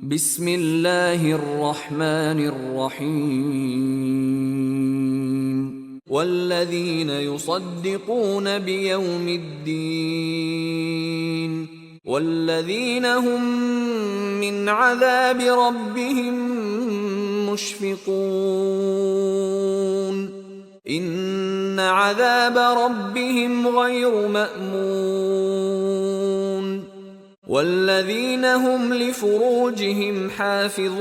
بسم الله الرحمن الرحيم والذين يصدقون بيوم الدين والذين هم من عذاب ربهم مشفقون إن عذاب ربهم غير مأمون والذين هم لفروجهم حافظون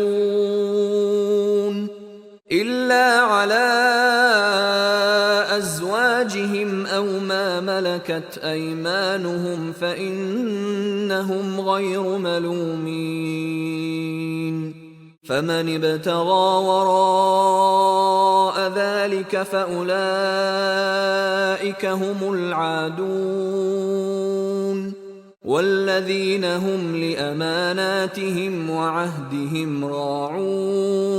إلا على أزواجهم أو ما ملكت أيمانهم فإنهم غير ملومين فمن ابتغى وراء ذلك فأولئك هم العادون والذين هم لأماناتهم وعهدهم راعون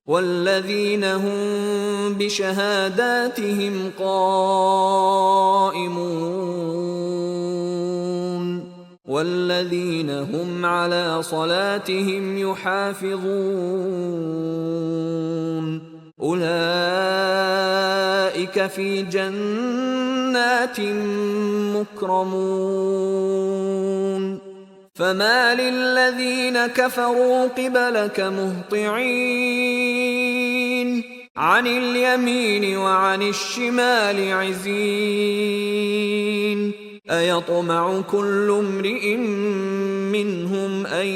والذين هم بشهاداتهم قائمون والذين هم على صلاتهم يحافظون أولئك في جنات مكرمون فما للذين كفروا قبلك مهطعين عن اليمين وعن الشمال عزين أيطمع كل امرئ منهم أن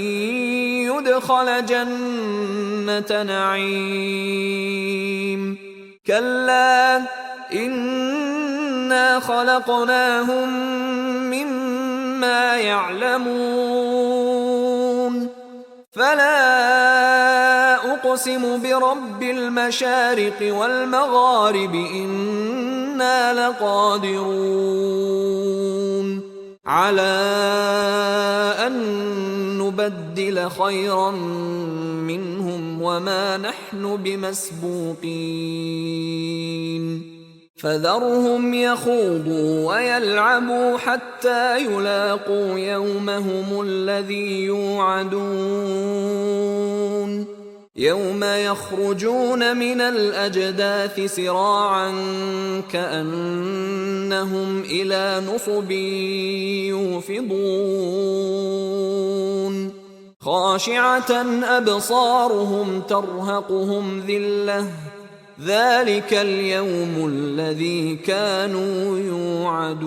يدخل جنة نعيم كلا إنا خلقناهم مما يعلمون فلا أقسم برب المشارق والمغارب إنا لقادرون على أن نبدل خيرا منهم وما نحن بمسبوقين فذرهم يخوضوا ويلعبوا حتى يلاقوا يومهم الذي يوعدون يوم يخرجون من الأجداث سراعا كأنهم إلى نصب يوفضون خاشعة أبصارهم ترهقهم ذلة ذلك اليوم الذي كانوا يوعدون